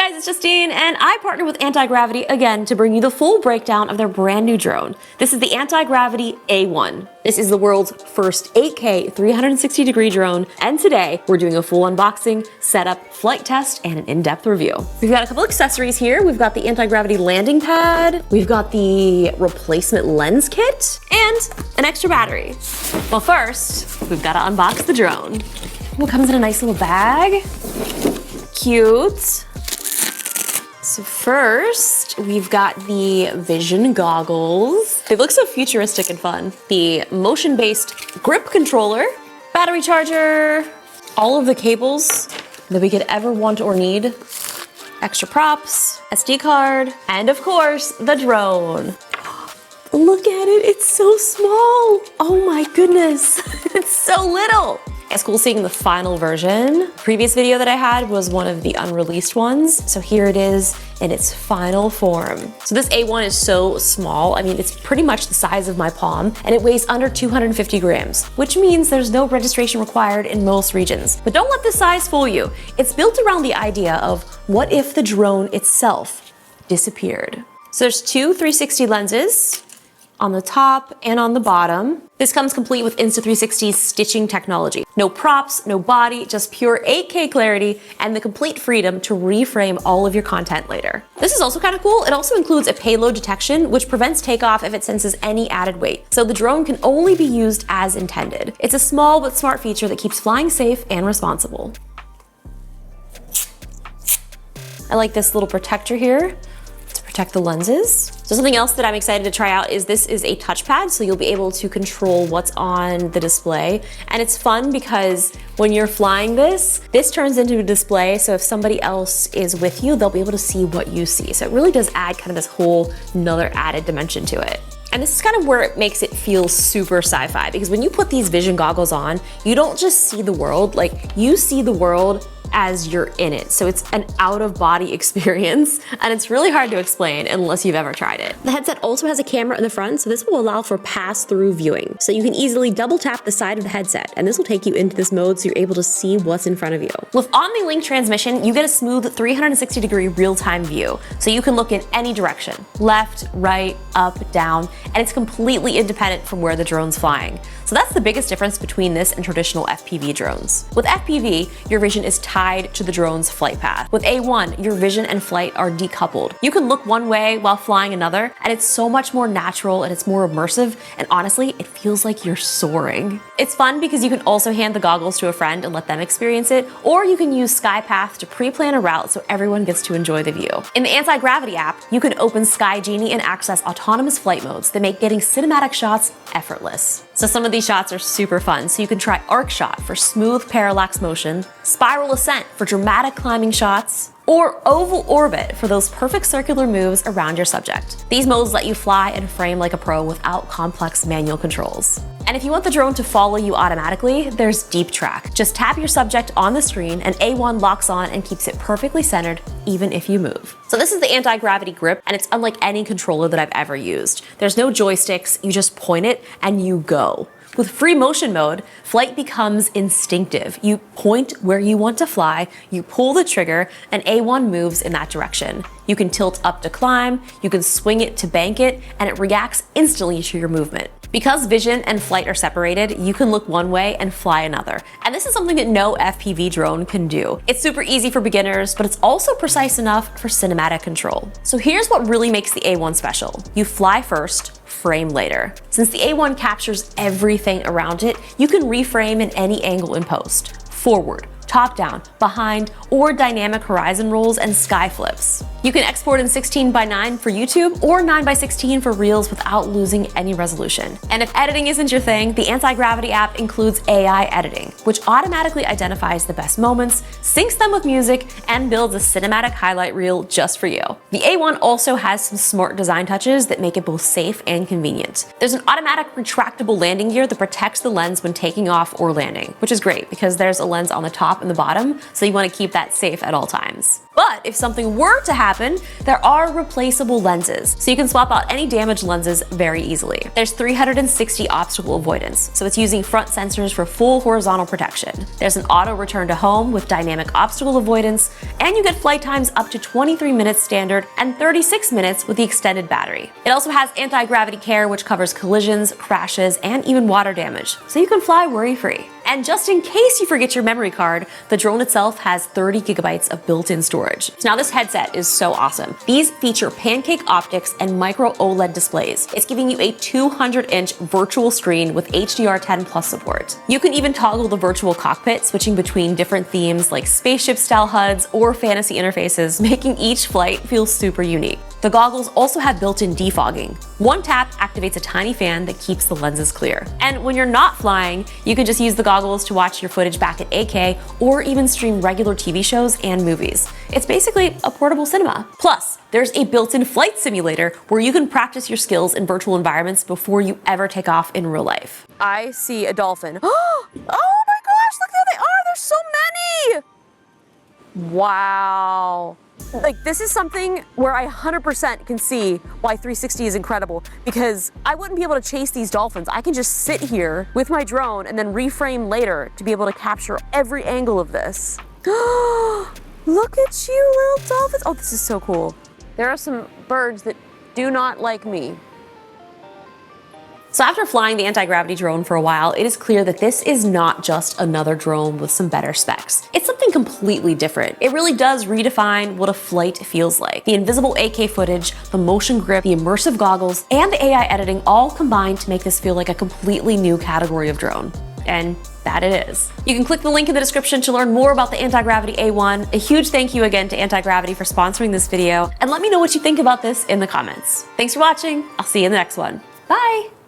guys, it's Justine, and I partnered with Antigravity again to bring you the full breakdown of their brand new drone. This is the Antigravity A1. This is the world's first 8K 360-degree drone, and today we're doing a full unboxing, setup, flight test, and an in-depth review. We've got a couple accessories here. We've got the Antigravity landing pad, we've got the replacement lens kit, and an extra battery. Well, first, we've got to unbox the drone. It comes in a nice little bag. Cute. So first, we've got the Vision goggles. They look so futuristic and fun. The motion-based grip controller, battery charger, all of the cables that we could ever want or need, extra props, SD card, and of course, the drone. Look at it, it's so small. Oh my goodness, it's so little. It's cool seeing the final version. The previous video that I had was one of the unreleased ones, so here it is in its final form. So this A1 is so small, I mean, it's pretty much the size of my palm, and it weighs under 250 grams, which means there's no registration required in most regions. But don't let the size fool you. It's built around the idea of what if the drone itself disappeared. So there's two 360 lenses, on the top and on the bottom. This comes complete with Insta360's stitching technology. No props, no body, just pure 8K clarity and the complete freedom to reframe all of your content later. This is also kind of cool. It also includes a payload detection, which prevents takeoff if it senses any added weight. So the drone can only be used as intended. It's a small but smart feature that keeps flying safe and responsible. I like this little protector here to protect the lenses. So something else that I'm excited to try out is this is a touchpad, so you'll be able to control what's on the display. And it's fun because when you're flying this turns into a display, so if somebody else is with you, they'll be able to see what you see. So it really does add kind of this whole another added dimension to it. And this is kind of where it makes it feel super sci-fi, because when you put these Vision goggles on, you don't just see the world, like you see the world as you're in it. So it's an out-of-body experience, and it's really hard to explain unless you've ever tried it. The headset also has a camera in the front, so this will allow for pass-through viewing. So you can easily double tap the side of the headset, and this will take you into this mode so you're able to see what's in front of you. With OmniLink transmission, you get a smooth 360-degree real-time view, so you can look in any direction, left, right, up, down, and it's completely independent from where the drone's flying. So that's the biggest difference between this and traditional FPV drones. With FPV, your vision is tied to the drone's flight path. With A1, your vision and flight are decoupled. You can look one way while flying another, and it's so much more natural and it's more immersive, and honestly, it feels like you're soaring. It's fun because you can also hand the goggles to a friend and let them experience it, or you can use SkyPath to pre-plan a route so everyone gets to enjoy the view. In the Antigravity app, you can open SkyGenie and access autonomous flight modes that make getting cinematic shots effortless. So some of these shots are super fun, so you can try Arc Shot for smooth parallax motion, Spiral Ascent for dramatic climbing shots, or Oval Orbit for those perfect circular moves around your subject. These modes let you fly and frame like a pro without complex manual controls. And if you want the drone to follow you automatically, there's Deep Track. Just tap your subject on the screen and A1 locks on and keeps it perfectly centered even if you move. So this is the Antigravity grip, and it's unlike any controller that I've ever used. There's no joysticks, you just point it and you go. With free motion mode, flight becomes instinctive. You point where you want to fly, you pull the trigger, and A1 moves in that direction. You can tilt up to climb, you can swing it to bank it, and it reacts instantly to your movement. Because vision and flight are separated, you can look one way and fly another. And this is something that no FPV drone can do. It's super easy for beginners, but it's also precise enough for cinematic control. So here's what really makes the A1 special. You fly first, frame later. Since the A1 captures everything around it, you can reframe in any angle in post. Forward, top down, behind, or dynamic horizon rolls and sky flips. You can export in 16:9 for YouTube or 9:16 for Reels without losing any resolution. And if editing isn't your thing, the Antigravity app includes AI editing, which automatically identifies the best moments, syncs them with music, and builds a cinematic highlight reel just for you. The A1 also has some smart design touches that make it both safe and convenient. There's an automatic retractable landing gear that protects the lens when taking off or landing, which is great because there's a lens on the top top and the bottom, so you want to keep that safe at all times. But if something were to happen, there are replaceable lenses, so you can swap out any damaged lenses very easily. There's 360 obstacle avoidance, so it's using front sensors for full horizontal protection. There's an auto return to home with dynamic obstacle avoidance, and you get flight times up to 23 minutes standard and 36 minutes with the extended battery. It also has anti-gravity care, which covers collisions, crashes, and even water damage, so you can fly worry-free. And just in case you forget your memory card, the drone itself has 30 gigabytes of built-in storage. So now this headset is so awesome. These feature pancake optics and micro OLED displays. It's giving you a 200-inch virtual screen with HDR10 Plus support. You can even toggle the virtual cockpit, switching between different themes like spaceship-style HUDs or fantasy interfaces, making each flight feel super unique. The goggles also have built-in defogging. One tap activates a tiny fan that keeps the lenses clear. And when you're not flying, you can just use the goggles to watch your footage back at 8K or even stream regular TV shows and movies. It's basically a portable cinema. Plus, there's a built-in flight simulator where you can practice your skills in virtual environments before you ever take off in real life. I see a dolphin. Oh my gosh, look how they are! There's so many! Wow. Like, this is something where I 100% can see why 360 is incredible, because I wouldn't be able to chase these dolphins. I can just sit here with my drone and then reframe later to be able to capture every angle of this. Look at you, little dolphins. Oh, this is so cool. There are some birds that do not like me. So after flying the anti-gravity drone for a while, it is clear that this is not just another drone with some better specs. It's something completely different. It really does redefine what a flight feels like. The invisible 8K footage, the motion grip, the immersive goggles, and the AI editing all combine to make this feel like a completely new category of drone. And that it is. You can click the link in the description to learn more about the Antigravity A1. A huge thank you again to Antigravity for sponsoring this video, and let me know what you think about this in the comments. Thanks for watching. I'll see you in the next one. Bye.